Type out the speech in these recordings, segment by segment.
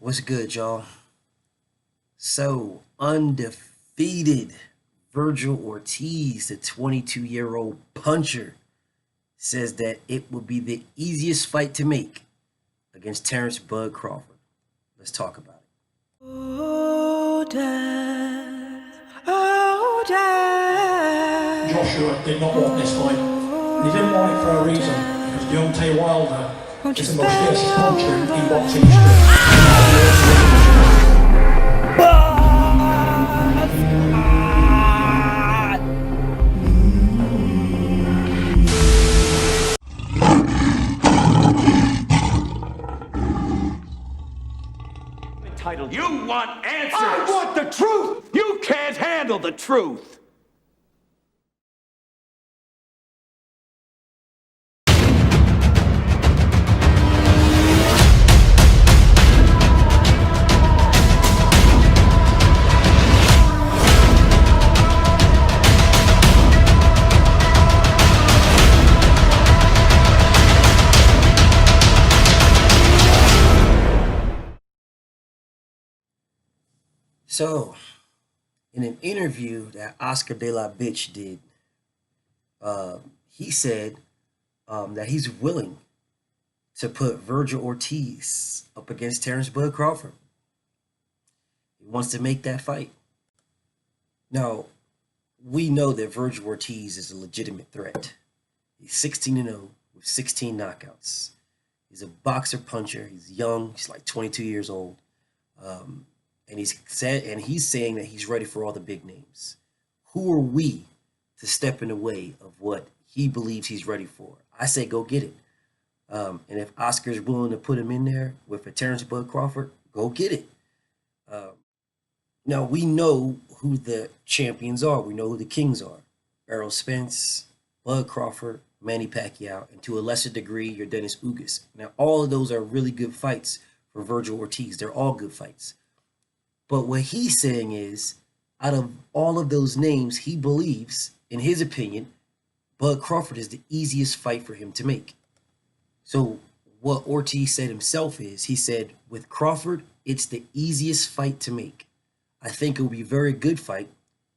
What's good, y'all? So, undefeated Vergil Ortiz, the 22-year-old puncher, says that it will be the easiest fight to make against Terence Bud Crawford. Let's talk about it. Oh, Dad. Oh, Dad. Joshua did not want this fight. And he didn't want it for a reason, because Deontay Wilder is the most fiercest puncher in boxing history. You want answers! I want the truth! You can't handle the truth! So, in an interview that Oscar De La Bitch did, he said that he's willing to put Vergil Ortiz up against Terence Bud Crawford. He wants to make that fight. Now, we know that Vergil Ortiz is a legitimate threat. He's 16-0 with 16 knockouts. He's a boxer puncher. He's young. He's like 22 years old. And he's saying that he's ready for all the big names. Who are we to step in the way of what he believes he's ready for? I say go get it. And if Oscar's willing to put him in there with a Terence Bud Crawford, go get it. Now we know who the champions are. We know who the kings are. Errol Spence, Bud Crawford, Manny Pacquiao, and to a lesser degree, your Dennis Ugas. Now all of those are really good fights for Vergil Ortiz. They're all good fights. But what he's saying is, out of all of those names, he believes, in his opinion, Bud Crawford is the easiest fight for him to make. So what Ortiz said himself is, he said, with Crawford, it's the easiest fight to make. I think it will be a very good fight.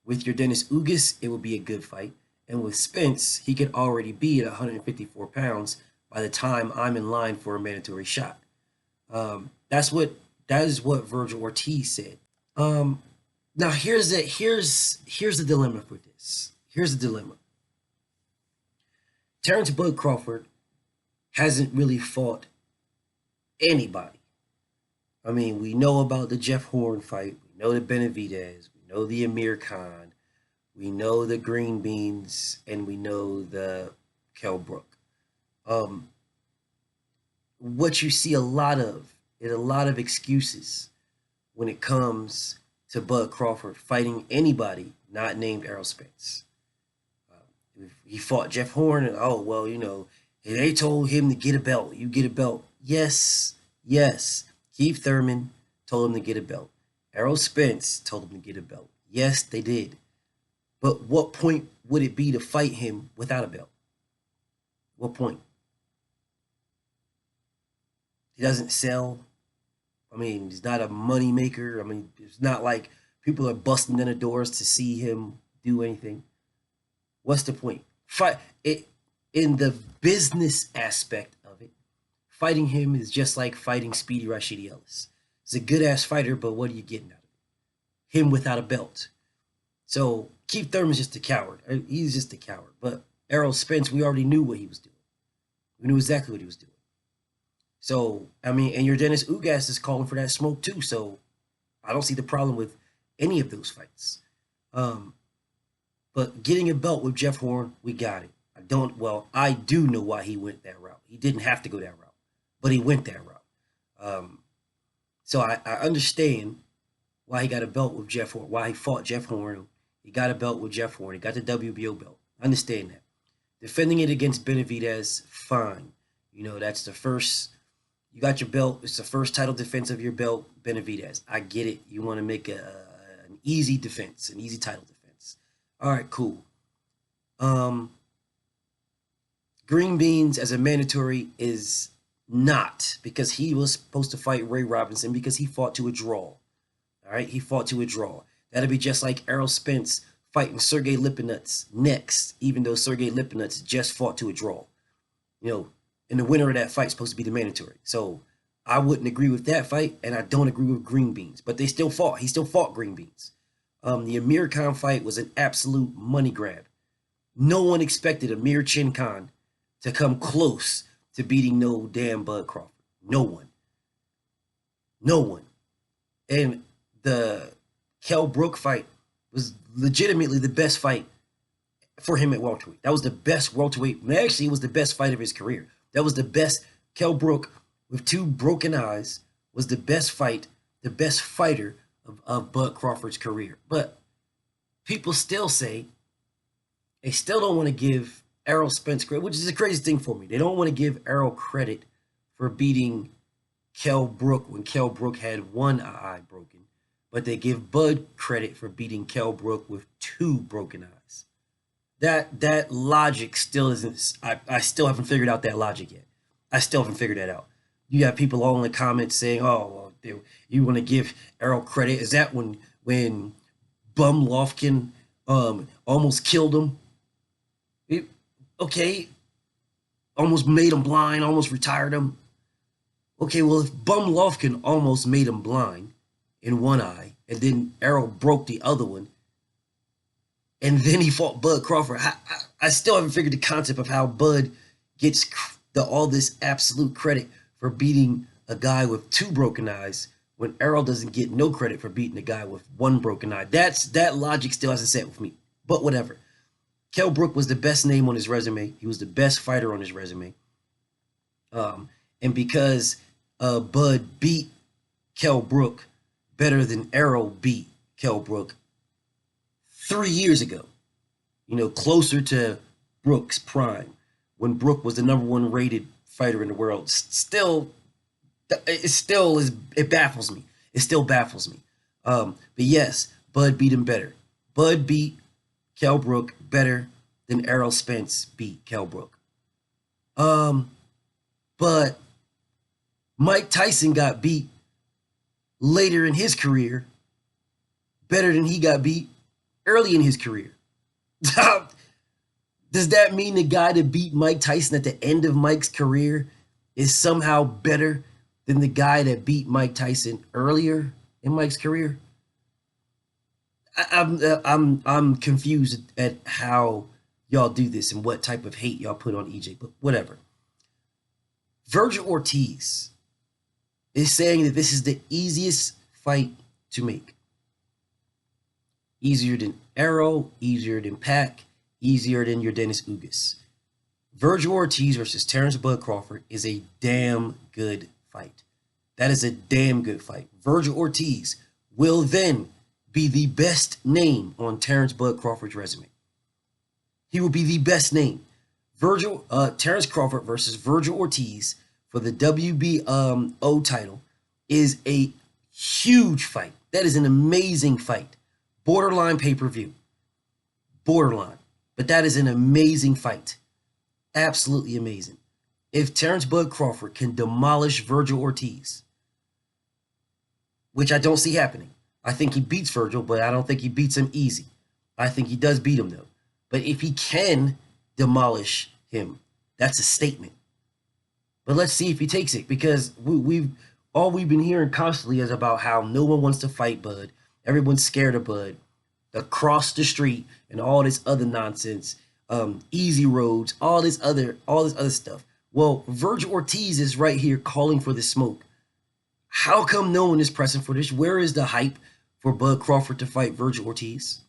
With your Dennis Ugas, it will be a good fight. And with Spence, he could already be at 154 pounds by the time I'm in line for a mandatory shot. That is what Vergil Ortiz said. Now here's the dilemma for this. Here's the dilemma. Terence Bud Crawford hasn't really fought anybody. I mean, we know about the Jeff Horn fight. We know the Benavidez. We know the Amir Khan. We know the Green Beans, and we know the Kell Brook. What you see a lot of is a lot of excuses when it comes to Bud Crawford fighting anybody not named Errol Spence. He fought Jeff Horn, and oh, well, they told him to get a belt. You get a belt. Yes. Keith Thurman told him to get a belt. Errol Spence told him to get a belt. Yes, they did. But what point would it be to fight him without a belt? What point? He doesn't sell. I mean, he's not a money maker. I mean, it's not like people are busting in the doors to see him do anything. What's the point? Fight it in the business aspect of it. Fighting him is just like fighting Speedy Rashidi Ellis. He's a good ass fighter, but what are you getting out of it? Him without a belt. So Keith Thurman's just a coward. He's just a coward. But Errol Spence, we already knew what he was doing. We knew exactly what he was doing. So, I mean, and your Dennis Ugas is calling for that smoke too. So I don't see the problem with any of those fights. But getting a belt with Jeff Horn, we got it. I do know why he went that route. He didn't have to go that route, but he went that route. So I understand why he got a belt with Jeff Horn, why he fought Jeff Horn. He got a belt with Jeff Horn. He got the WBO belt. I understand that. Defending it against Benavidez, fine. That's the first. You got your belt. It's the first title defense of your belt, Benavidez. I get it. You want to make an easy defense, an easy title defense. All right, cool. Green Beans as a mandatory is not, because he was supposed to fight Ray Robinson because he fought to a draw. All right, he fought to a draw. That'd be just like Errol Spence fighting Sergey Lipinets next, even though Sergey Lipinets just fought to a draw. You know, and the winner of that fight is supposed to be the mandatory. So I wouldn't agree with that fight, and I don't agree with Green Beans. But they still fought. He still fought Green Beans. The Amir Khan fight was an absolute money grab. No one expected Amir Chin Khan to come close to beating no damn Bud Crawford. No one. No one. And the Kell Brook fight was legitimately the best fight for him at welterweight. That was the best welterweight. Actually, it was the best fight of his career. That was the best. Kell Brook with 2 broken eyes was the best fight, the best fighter of Bud Crawford's career. But people still say they still don't want to give Errol Spence credit, which is the craziest thing for me. They don't want to give Errol credit for beating Kell Brook when Kell Brook had 1 eye broken, but they give Bud credit for beating Kell Brook with 2 broken eyes. That logic still isn't. I still haven't figured out that logic yet. I still haven't figured that out. You got people all in the comments saying, "Oh, well, you want to give Errol credit? Is that when Bum Lofkin almost killed him? Okay, almost made him blind, almost retired him. Okay, well, if Bum Lofkin almost made him blind in 1 eye, and then Errol broke the other one, and then he fought Bud Crawford, I still haven't figured the concept of how Bud gets all this absolute credit for beating a guy with 2 broken eyes when Errol doesn't get no credit for beating a guy with 1 broken eye. That logic still hasn't set with me, but whatever. Kell Brook was the best name on his resume. He was the best fighter on his resume. And because Bud beat Kell Brook better than Errol beat Kell Brook 3 years ago, closer to Brook's prime, when Brook was the #1 rated fighter in the world, it baffles me. It still baffles me. But yes, Bud beat him better. Bud beat Kell Brook better than Errol Spence beat Kell Brook. But Mike Tyson got beat later in his career better than he got beat early in his career. Does that mean the guy that beat Mike Tyson at the end of Mike's career is somehow better than the guy that beat Mike Tyson earlier in Mike's career? I'm confused at how y'all do this and what type of hate y'all put on EJ, but whatever. Vergil Ortiz is saying that this is the easiest fight to make. Easier than Errol, easier than Pac, easier than your Dennis Ugas. Vergil Ortiz versus Terence Bud Crawford is a damn good fight. That is a damn good fight. Vergil Ortiz will then be the best name on Terence Bud Crawford's resume. He will be the best name. Terence Crawford versus Vergil Ortiz for the WBO title is a huge fight. That is an amazing fight. Borderline pay-per-view. Borderline. But that is an amazing fight. Absolutely amazing. If Terence Bud Crawford can demolish Vergil Ortiz, which I don't see happening. I think he beats Vergil, but I don't think he beats him easy. I think he does beat him, though. But if he can demolish him, that's a statement. But let's see if he takes it, because we've been hearing constantly is about how no one wants to fight Bud. Everyone's scared of Bud. Across the street and all this other nonsense, easy roads, all this other stuff. Well, Vergil Ortiz is right here calling for the smoke. How come no one is pressing for this? Where is the hype for Bud Crawford to fight Vergil Ortiz?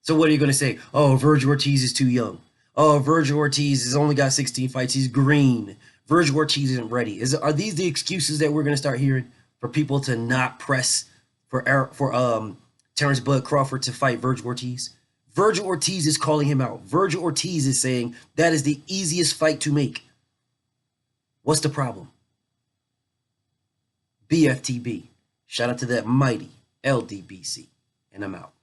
So what are you going to say? Oh, Vergil Ortiz is too young. Oh, Vergil Ortiz has only got 16 fights. He's green. Vergil Ortiz isn't ready. Are these the excuses that we're going to start hearing for people to not press for Terence Bud Crawford to fight Vergil Ortiz? Vergil Ortiz is calling him out. Vergil Ortiz is saying that is the easiest fight to make. What's the problem? BFTB. Shout out to that mighty LDBC. And I'm out.